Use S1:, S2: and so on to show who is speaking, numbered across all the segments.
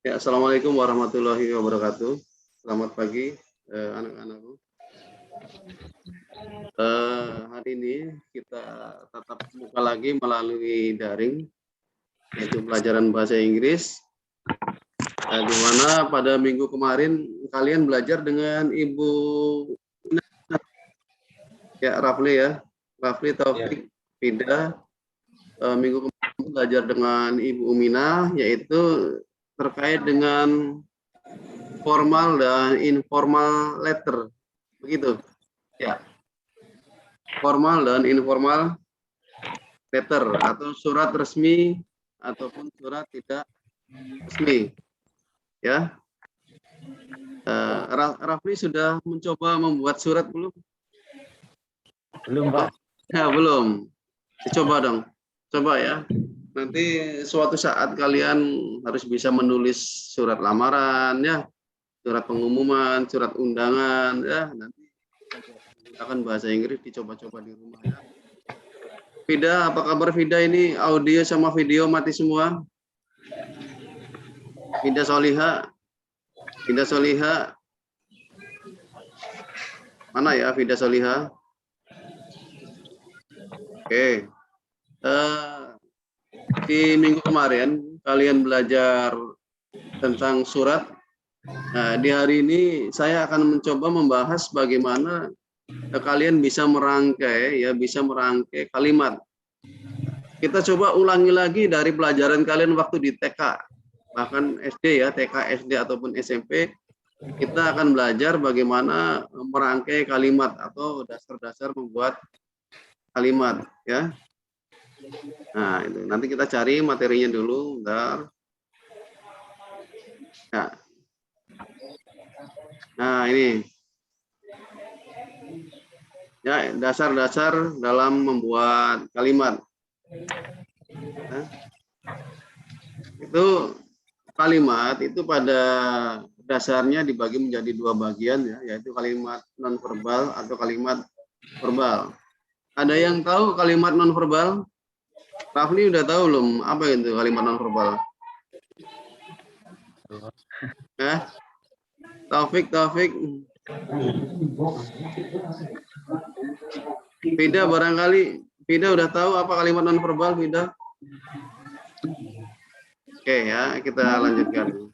S1: Ya, Assalamualaikum warahmatullahi wabarakatuh. Selamat pagi, anak-anakku. Hari ini kita tatap muka lagi melalui daring, yaitu pelajaran bahasa Inggris. Di mana pada minggu kemarin kalian belajar dengan Ibu Rafli, Taufik, Fida. Minggu kemarin belajar dengan Ibu Umina, yaitu terkait dengan formal dan informal letter, begitu ya. Formal dan informal letter atau surat resmi ataupun surat tidak resmi ya. Rafli sudah mencoba membuat surat belum?
S2: Belum, Pak.
S1: Ya, belum. Coba dong, coba ya. Nanti suatu saat kalian harus bisa menulis surat lamaran ya, surat pengumuman, surat undangan ya. Nanti akan bahasa Inggris dicoba-coba di rumah ya. Vida, apa kabar Vida? Ini audio sama video mati semua. Vida Soliha, mana ya Vida Soliha? Oke. Di minggu kemarin kalian belajar tentang surat. Nah, di hari ini saya akan mencoba membahas bagaimana kalian bisa merangkai kalimat. Kita coba ulangi lagi dari pelajaran kalian waktu di TK, bahkan SD ya, TK, SD ataupun SMP. Kita akan belajar bagaimana merangkai kalimat atau dasar-dasar membuat kalimat ya. Nah, itu nanti kita cari materinya dulu, bentar. Nah, ini ya, dasar-dasar dalam membuat kalimat. Nah, itu kalimat itu pada dasarnya dibagi menjadi dua bagian ya, yaitu kalimat nonverbal atau kalimat verbal. Ada yang tahu kalimat nonverbal? Rafli udah tahu belum apa itu kalimat nonverbal? Taufik. Vida barangkali Vida udah tahu apa kalimat nonverbal, Vida? Oke ya, kita lanjutkan.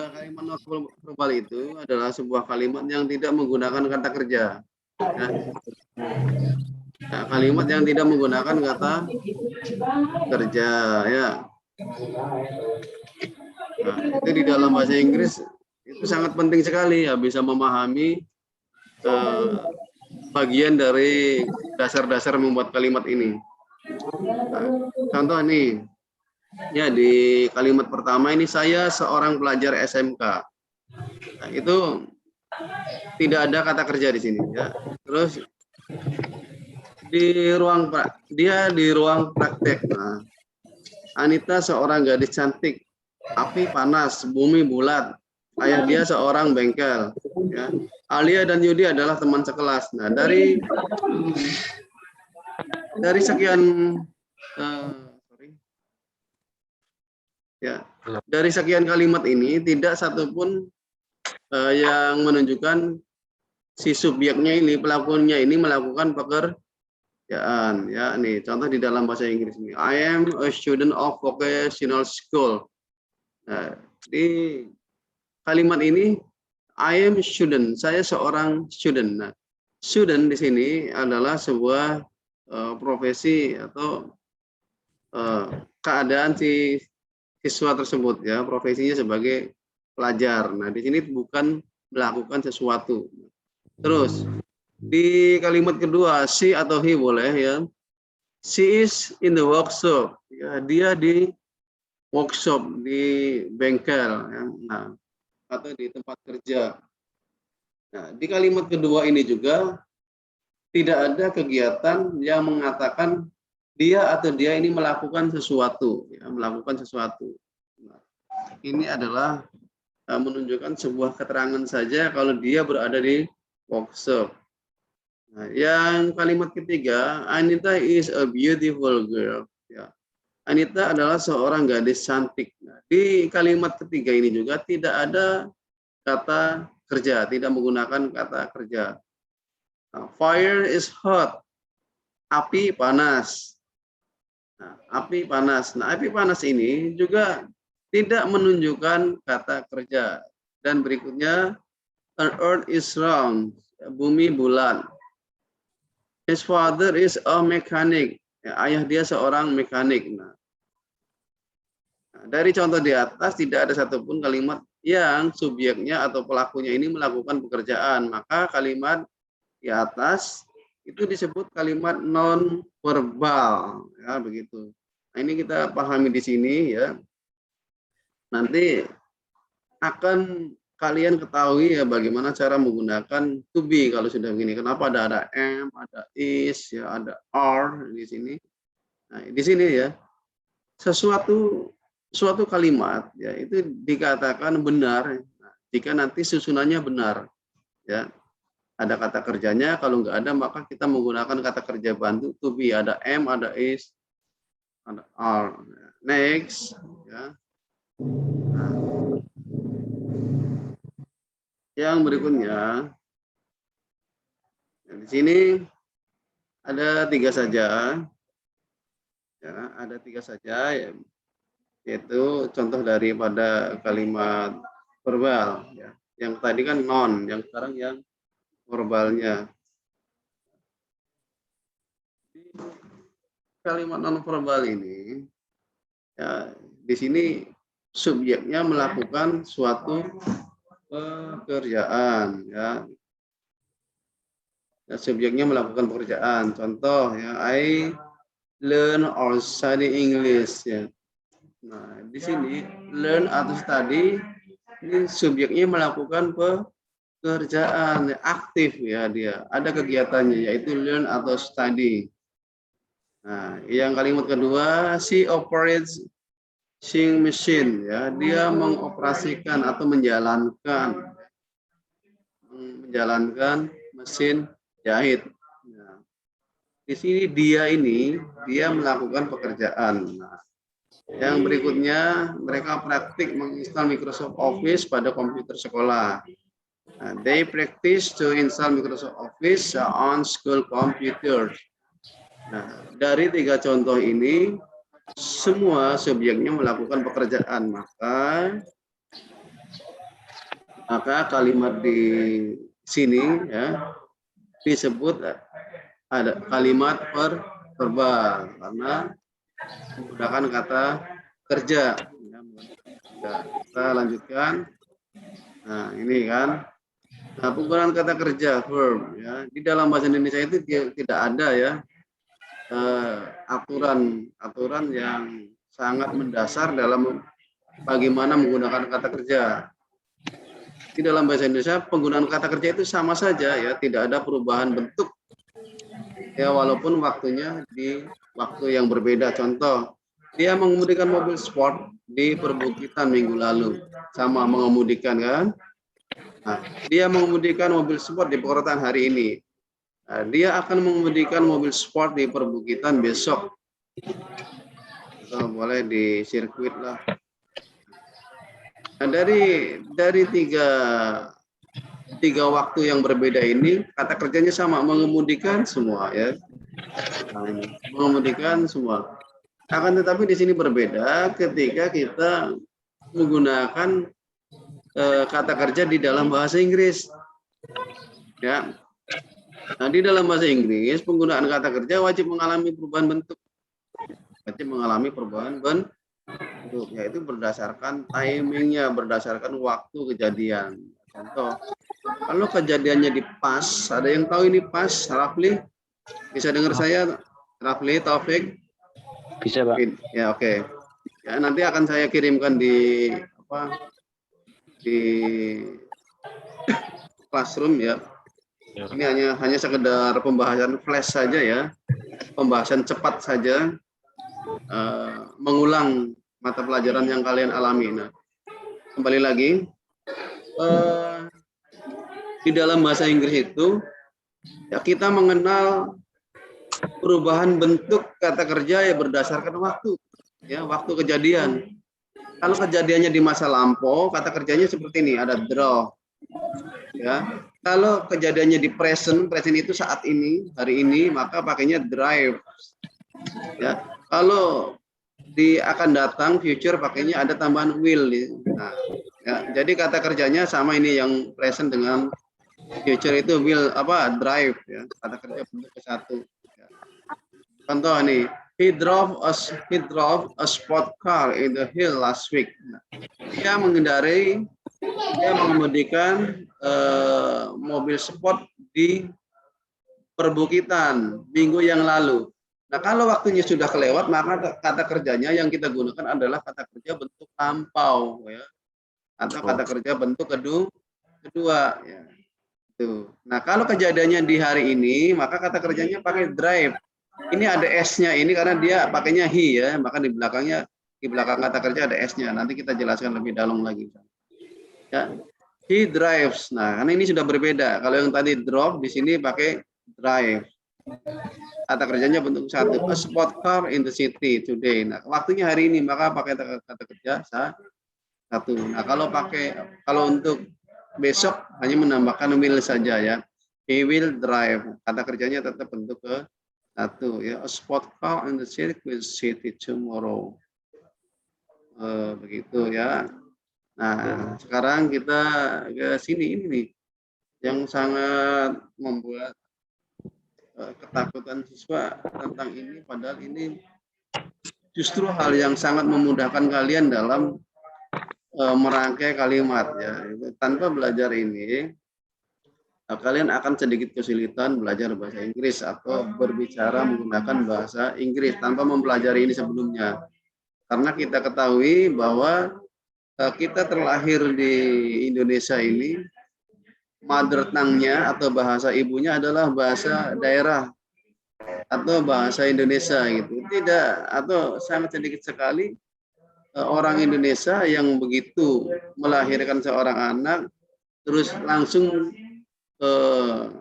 S1: Kalimat nonverbal itu adalah sebuah kalimat yang tidak menggunakan kata kerja. Ya. Nah, kalimat yang tidak menggunakan kata kerja ya. Nah, itu di dalam bahasa Inggris itu sangat penting sekali ya, bisa memahami bagian dari dasar-dasar membuat kalimat ini. Nah, contoh nih, ya di kalimat pertama ini, saya seorang pelajar SMK. Nah, itu tidak ada kata kerja di sini ya. Terus di ruang praktek. Nah, Anita seorang gadis cantik, api panas, bumi bulat. Ayah dia seorang bengkel. Ya. Alia dan Yudi adalah teman sekelas. Nah, dari sekian dari sekian kalimat ini tidak satupun yang menunjukkan si subjeknya ini, pelakunya ini melakukan pekerjaan. Ya, nih contoh di dalam bahasa Inggris ini. I am a student of vocational school. Nah, di kalimat ini I am student, saya seorang student. Nah, student di sini adalah sebuah profesi atau keadaan si siswa tersebut ya, profesinya sebagai pelajar. Nah, di sini bukan melakukan sesuatu. Terus di kalimat kedua, she atau he boleh ya. She is in the workshop. Ya, dia di workshop, di bengkel ya. Nah, atau di tempat kerja. Nah, di kalimat kedua ini juga tidak ada kegiatan yang mengatakan dia atau dia ini melakukan sesuatu, ya, melakukan sesuatu. Nah, ini adalah menunjukkan sebuah keterangan saja kalau dia berada di workshop. Nah, yang kalimat ketiga, Anita is a beautiful girl. Ya. Anita adalah seorang gadis cantik. Nah, di kalimat ketiga ini juga tidak ada kata kerja, tidak menggunakan kata kerja. Nah, fire is hot. Api panas. Nah, api panas. Nah, api panas ini juga tidak menunjukkan kata kerja. Dan berikutnya, an earth is round. Bumi bulat. His father is a mechanic. Ya, ayah dia seorang mekanik. Nah, dari contoh di atas tidak ada satupun kalimat yang subjeknya atau pelakunya ini melakukan pekerjaan. Maka kalimat di atas itu disebut kalimat non verbal, ya begitu. Nah, ini kita pahami di sini ya. Nanti akan kalian ketahui ya bagaimana cara menggunakan to be kalau sudah begini. Kenapa ada am, ada is, ya ada are di sini. Nah, di sini ya suatu kalimat ya itu dikatakan benar jika nanti susunannya benar ya. Ada kata kerjanya, kalau nggak ada maka kita menggunakan kata kerja bantu to be, ada am, ada is, ada are. Next ya. Nah, yang berikutnya di sini ada tiga saja ya, ada tiga saja ya, yaitu contoh daripada kalimat verbal ya. Yang tadi kan non, yang sekarang yang verbalnya. Kalimat non verbal ini ya di sini subjeknya melakukan suatu pekerjaan ya. Ya, subjeknya melakukan pekerjaan. Contoh ya, I learn or study English ya. Nah, di sini learn atau study ini subjeknya melakukan pekerjaan aktif ya, dia ada kegiatannya yaitu learn atau study. Nah, yang kalimat kedua, she operates sewing machine ya, dia mengoperasikan atau menjalankan mesin jahit. Nah, di sini dia melakukan pekerjaan. Nah, yang berikutnya mereka praktik menginstal Microsoft Office pada komputer sekolah. Nah, they practice to install Microsoft Office on school computers. Nah, dari tiga contoh ini semua subjeknya melakukan pekerjaan, maka kalimat di sini ya disebut ada kalimat verbal karena menggunakan kata kerja. Kita lanjutkan. Nah, ini kan. Nah, penggunaan kata kerja verb ya di dalam bahasa Indonesia itu tidak ada ya aturan yang sangat mendasar dalam bagaimana menggunakan kata kerja. Di dalam bahasa Indonesia penggunaan kata kerja itu sama saja ya, tidak ada perubahan bentuk ya walaupun waktunya di waktu yang berbeda. Contoh, dia mengemudikan mobil sport di perbukitan minggu lalu, sama mengemudikan kan. Nah, dia mengemudikan mobil sport di perkotaan hari ini. Nah, dia akan mengemudikan mobil sport di perbukitan besok. Atau boleh di sirkuit lah. Nah, dari tiga waktu yang berbeda ini kata kerjanya sama, mengemudikan semua ya. Nah, mengemudikan semua. Akan tetapi di sini berbeda ketika kita menggunakan kata kerja di dalam bahasa Inggris. Ya. Nah, di dalam bahasa Inggris penggunaan kata kerja wajib mengalami perubahan bentuk. Wajib mengalami perubahan bentuk, yaitu berdasarkan timingnya, berdasarkan waktu kejadian. Contoh, kalau kejadiannya di past, ada yang tahu ini past, Rafli? Bisa dengar saya, Rafli, Taufik?
S2: Bisa, Pak.
S1: Ya, oke. Ya, nanti akan saya kirimkan di classroom ya. Ini hanya sekedar pembahasan flash saja ya, pembahasan cepat saja, mengulang mata pelajaran yang kalian alami. Nah, kembali lagi, di dalam bahasa Inggris itu ya kita mengenal perubahan bentuk kata kerja ya berdasarkan waktu. ya, waktu kejadian. Kalau kejadiannya di masa lampau, kata kerjanya seperti ini, ada draw. Ya. Kalau kejadiannya di present, present itu saat ini, hari ini, maka pakainya drive. Ya. Kalau di akan datang, future, pakainya ada tambahan will. Nah, ya, jadi kata kerjanya sama ini yang present dengan future itu will drive, ya, kata kerja bentuk ke satu. Ya. Contoh nih, he drove a sport car in the hill last week. Nah, dia mengemudikan mobil sport di perbukitan minggu yang lalu. Nah, kalau waktunya sudah kelewat, maka kata kerjanya yang kita gunakan adalah kata kerja bentuk lampau, ya, atau kata kerja bentuk kedua. Ya. Tuh. Nah, kalau kejadiannya di hari ini, maka kata kerjanya pakai drive. Ini ada S-nya ini karena dia pakainya he, ya, maka di belakang kata kerja ada S-nya. Nanti kita jelaskan lebih dalam lagi. Ya. He drives. Nah, karena ini sudah berbeda. Kalau yang tadi drop, di sini pakai drive. Kata kerjanya bentuk satu. A sport car in the city today. Nah, waktunya hari ini, maka pakai kata kerja satu. Nah, kalau untuk besok hanya menambahkan will saja, ya. He will drive. Kata kerjanya tetap bentuk ke satu, ya. A sport car in the city tomorrow. Begitu, ya. Nah, sekarang kita ke sini ini nih yang sangat membuat ketakutan siswa tentang ini, padahal ini justru hal yang sangat memudahkan kalian dalam merangkai kalimat, ya. Tanpa belajar ini kalian akan sedikit kesulitan belajar bahasa Inggris atau berbicara menggunakan bahasa Inggris tanpa mempelajari ini sebelumnya. Karena kita ketahui bahwa kita terlahir di Indonesia ini, mother tongue-nya atau bahasa ibunya adalah bahasa daerah atau bahasa Indonesia gitu. Tidak, atau sangat sedikit sekali orang Indonesia yang begitu melahirkan seorang anak terus langsung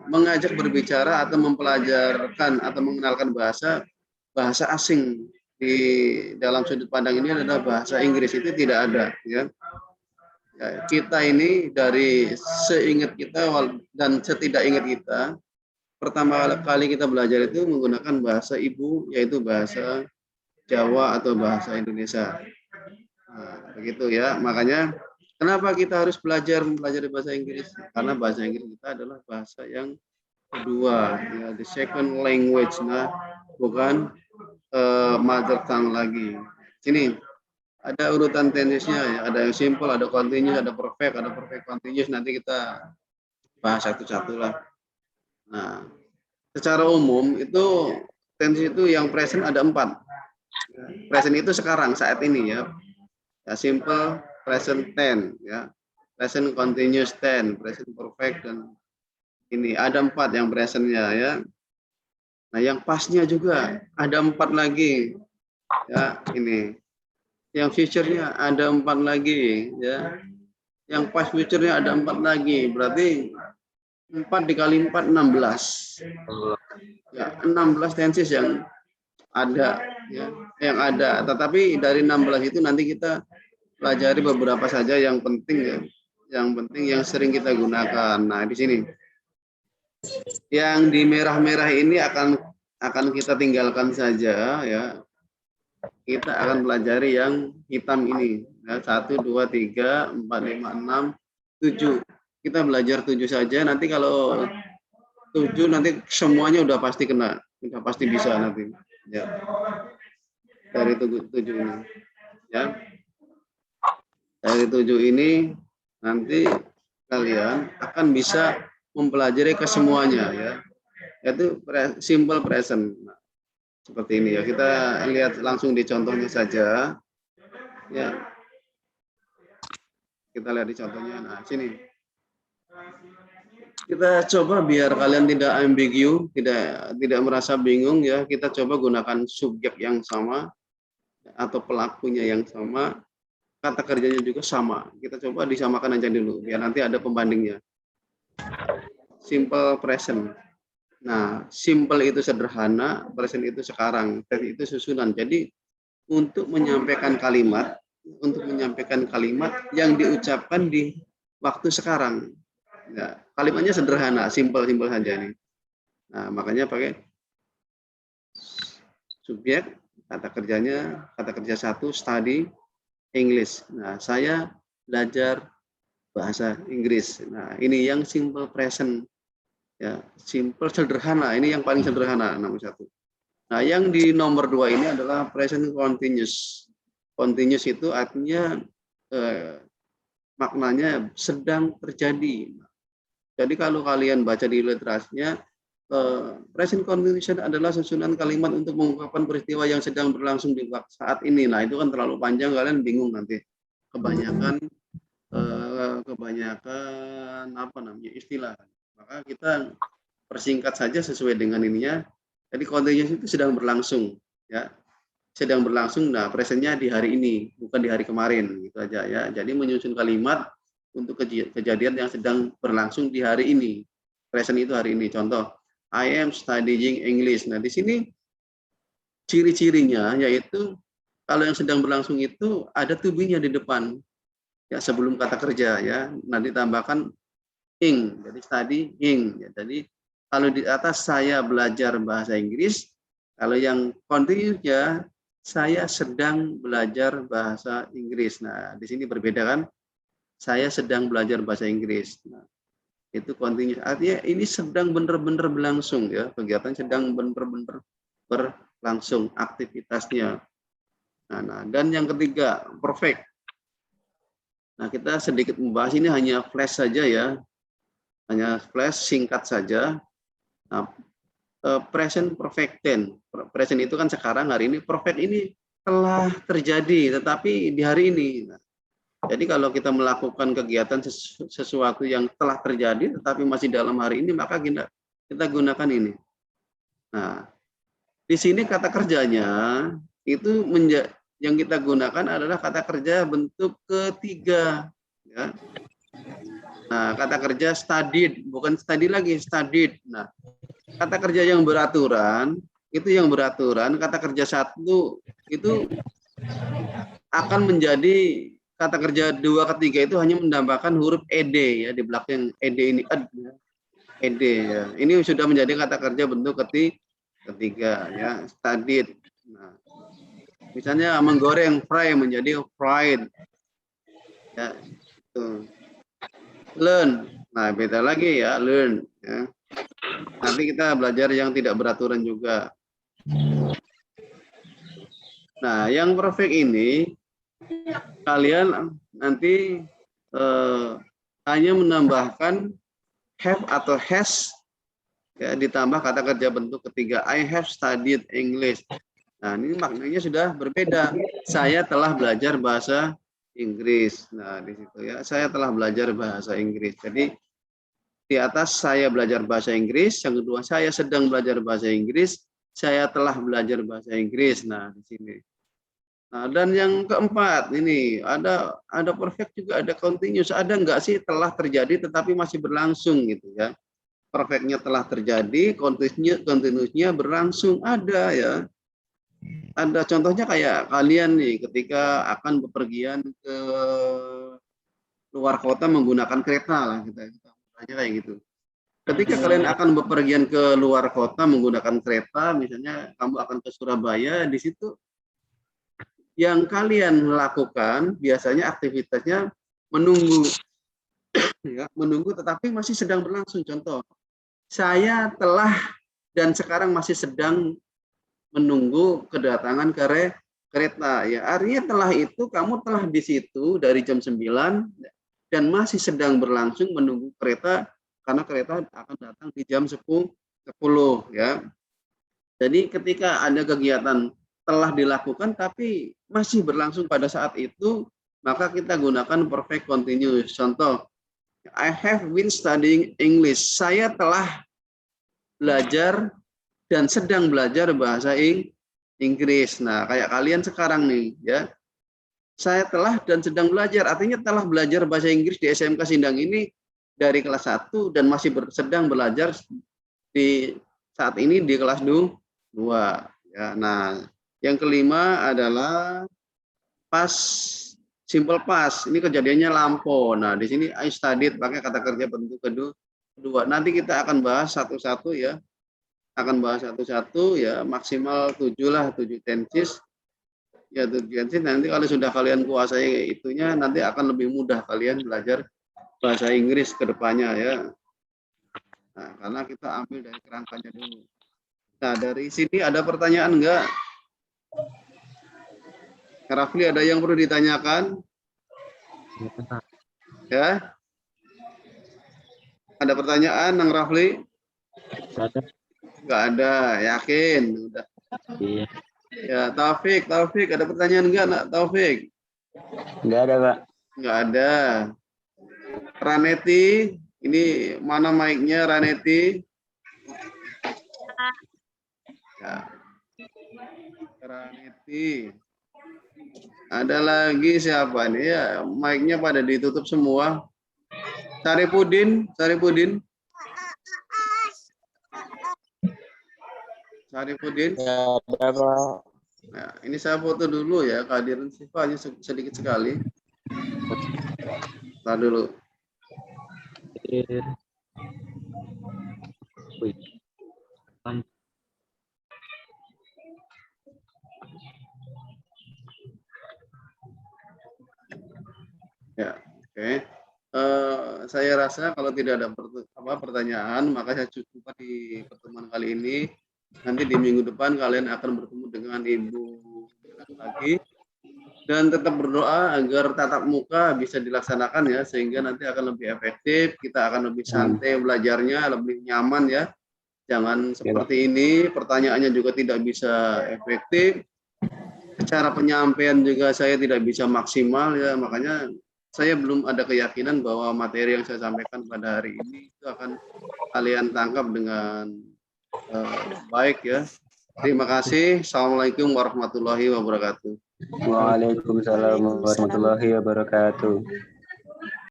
S1: mengajak berbicara atau mempelajarkan atau mengenalkan bahasa asing di dalam sudut pandang ini adalah bahasa Inggris. Itu tidak ada, ya. Ya, kita ini dari seingat kita dan setidak ingat kita, pertama kali kita belajar itu menggunakan bahasa ibu, yaitu bahasa Jawa atau bahasa Indonesia. Nah, begitu, ya. Makanya kenapa kita harus mempelajari bahasa Inggris? Karena bahasa Inggris kita adalah bahasa yang kedua, ya, the second language, nah, bukan mother tongue lagi. Sini ada urutan tennisnya, ya. Ada yang simple, ada continuous, ada perfect continuous. Nanti kita bahas satu-satu lah. Nah, secara umum itu tense itu yang present ada 4. Present itu sekarang, saat ini, ya. Ya, simple, present tense, ya. Present continuous tense, present perfect, dan ini ada 4 yang presentnya, ya. Nah, yang pasnya juga ada 4 lagi, ya. Ini yang future-nya ada 4 lagi, ya. Yang past future-nya ada 4 lagi, berarti 4 dikali 4 16. Ya, 16 tenses yang ada, ya, yang ada. Tetapi dari 16 itu nanti kita pelajari beberapa saja yang penting, ya. Yang penting yang sering kita gunakan. Nah, di sini yang di merah-merah ini akan kita tinggalkan saja, ya. Kita akan pelajari yang hitam ini, ya. 1 2 3 4 5 6 7. Kita belajar 7 saja. Nanti kalau 7 nanti semuanya udah pasti kena, udah pasti bisa nanti, ya. Dari 7 ini, ya. Dari 7 ini nanti kalian akan bisa mempelajari kesemuanya, ya. Yaitu simple present. Nah, seperti ini, ya. Kita lihat langsung di contohnya saja, ya. Kita lihat di contohnya. Nah, sini. Kita coba biar kalian tidak ambigu, tidak merasa bingung, ya. Kita coba gunakan subjek yang sama atau pelakunya yang sama, kata kerjanya juga sama. Kita coba disamakan aja dulu biar nanti ada pembandingnya. Simple present. Nah, simple itu sederhana, present itu sekarang, tense itu susunan. Jadi untuk menyampaikan kalimat yang diucapkan di waktu sekarang. Ya, kalimatnya sederhana, simpel-simpel saja nih. Nah, makanya pakai subjek, kata kerja satu, study English. Nah, saya belajar bahasa Inggris. Nah, ini yang simple present, ya, simple sederhana. Ini yang paling sederhana nomor satu. Nah, yang di nomor 2 ini adalah present continuous. Continuous itu artinya maknanya sedang terjadi. Jadi kalau kalian baca di literasinya, present continuous adalah susunan kalimat untuk mengungkapkan peristiwa yang sedang berlangsung di saat ini. Nah, itu kan terlalu panjang, kalian bingung nanti. Kebanyakan apa namanya istilah. Maka kita persingkat saja sesuai dengan ininya. Jadi continuous itu sedang berlangsung, ya. Sedang berlangsung. Nah, presentnya di hari ini, bukan di hari kemarin, gitu aja ya. Jadi menyusun kalimat untuk kejadian yang sedang berlangsung di hari ini. Present itu hari ini. Contoh, I am studying English. Nah, di sini ciri-cirinya yaitu kalau yang sedang berlangsung itu ada to be-nya di depan. Ya, sebelum kata kerja ya. Nanti tambahkan ing. Jadi studying ya. Jadi kalau di atas saya belajar bahasa Inggris, kalau yang continuous-nya saya sedang belajar bahasa Inggris. Nah, di sini berbeda kan? Saya sedang belajar bahasa Inggris. Nah, itu continuous. Artinya ini sedang benar-benar berlangsung ya, kegiatan sedang benar-benar berlangsung aktivitasnya. Nah, dan yang ketiga, perfect. Nah, kita sedikit membahas ini hanya flash saja ya. Hanya flash singkat saja. Nah, present perfect tense. Present itu kan sekarang, hari ini. Perfect ini telah terjadi, tetapi di hari ini. Nah, jadi kalau kita melakukan kegiatan sesuatu yang telah terjadi tetapi masih dalam hari ini, maka kita gunakan ini. Nah, di sini kata kerjanya itu yang kita gunakan adalah kata kerja bentuk ketiga. Ya. Nah, kata kerja studied, bukan study lagi, studied. Nah, kata kerja yang beraturan, itu yang beraturan, kata kerja satu itu akan menjadi kata kerja 2 ketiga itu hanya menambahkan huruf ed ya di belakang ed ini ed ya. Ini sudah menjadi kata kerja bentuk ketiga ya, studied. Nah, misalnya menggoreng fry menjadi fried. Ya, itu. Learn. Nah, beda lagi ya, learn ya. Nanti kita belajar yang tidak beraturan juga. Nah, yang perfect ini kalian nanti hanya menambahkan have atau has ya, ditambah kata kerja bentuk ketiga. I have studied English. Nah, ini maknanya sudah berbeda. Saya telah belajar bahasa Inggris. Nah, di situ ya, saya telah belajar bahasa Inggris. Jadi di atas saya belajar bahasa Inggris, yang kedua saya sedang belajar bahasa Inggris, saya telah belajar bahasa Inggris. Nah, di sini. Nah, dan yang keempat ini ada perfect juga, ada continuous. Ada enggak sih telah terjadi tetapi masih berlangsung gitu ya. Perfectnya telah terjadi, continuousnya berlangsung, ada ya. Ada contohnya kayak kalian nih ketika akan bepergian ke luar kota menggunakan kereta lah kita kayak gitu. Ketika kalian akan bepergian ke luar kota menggunakan kereta, misalnya kamu akan ke Surabaya, di situ yang kalian lakukan biasanya aktivitasnya menunggu, ya, menunggu tetapi masih sedang berlangsung. Contoh, saya telah dan sekarang masih sedang menunggu kedatangan kereta. Ya, artinya telah itu kamu telah di situ dari jam 9 dan masih sedang berlangsung menunggu kereta karena kereta akan datang di jam 10 ya. Jadi ketika ada kegiatan telah dilakukan tapi masih berlangsung pada saat itu, maka kita gunakan perfect continuous. Contoh, I have been studying English. Saya telah belajar dan sedang belajar bahasa Inggris. Nah, kayak kalian sekarang nih, ya. Saya telah dan sedang belajar, artinya telah belajar bahasa Inggris di SMK Sindang ini dari kelas 1 dan masih sedang belajar di saat ini di kelas 2. Ya, nah, Yang kelima adalah past, simple past. Ini kejadiannya lampau. Nah, di sini I studied pakai kata kerja bentuk kedua. Nanti kita akan bahas satu-satu ya. Akan bahas satu-satu ya, maksimal 7 lah, 7 tenses. Ya, 7 tenses. Nanti kalau sudah kalian kuasai itunya, nanti akan lebih mudah kalian belajar bahasa Inggris ke depannya ya. Nah, karena kita ambil dari kerangkanya dulu. Nah, dari sini ada pertanyaan enggak? Rafli, ada yang perlu ditanyakan? Ya. Ada pertanyaan, Nang Rafli? Enggak ada, yakin? Udah.
S2: Iya.
S1: Ya, Taufik, ada pertanyaan enggak, Nak Taufik?
S2: Enggak ada, Pak.
S1: Enggak ada. Raneti, ini mana mic-nya Raneti? Ya. Raneti. Ada lagi siapa nih ya? Mic-nya pada ditutup semua. Saripudin.
S2: Ya, ada, Pak.
S1: Nah, ini saya foto dulu ya, kehadiran Siva hanya sedikit sekali. Tar dulu.
S2: Wih.
S1: Ya, oke. Saya rasa kalau tidak ada pertanyaan, maka saya cukupkan di pertemuan kali ini. Nanti di minggu depan kalian akan bertemu dengan Ibu lagi. Dan tetap berdoa agar tatap muka bisa dilaksanakan ya, sehingga nanti akan lebih efektif, kita akan lebih santai belajarnya, lebih nyaman ya. Jangan seperti ini, pertanyaannya juga tidak bisa efektif. Cara penyampaian juga saya tidak bisa maksimal ya, makanya saya belum ada keyakinan bahwa materi yang saya sampaikan pada hari ini itu akan kalian tangkap dengan baik ya. Terima kasih. Assalamualaikum warahmatullahi wabarakatuh.
S2: Waalaikumsalam warahmatullahi wabarakatuh.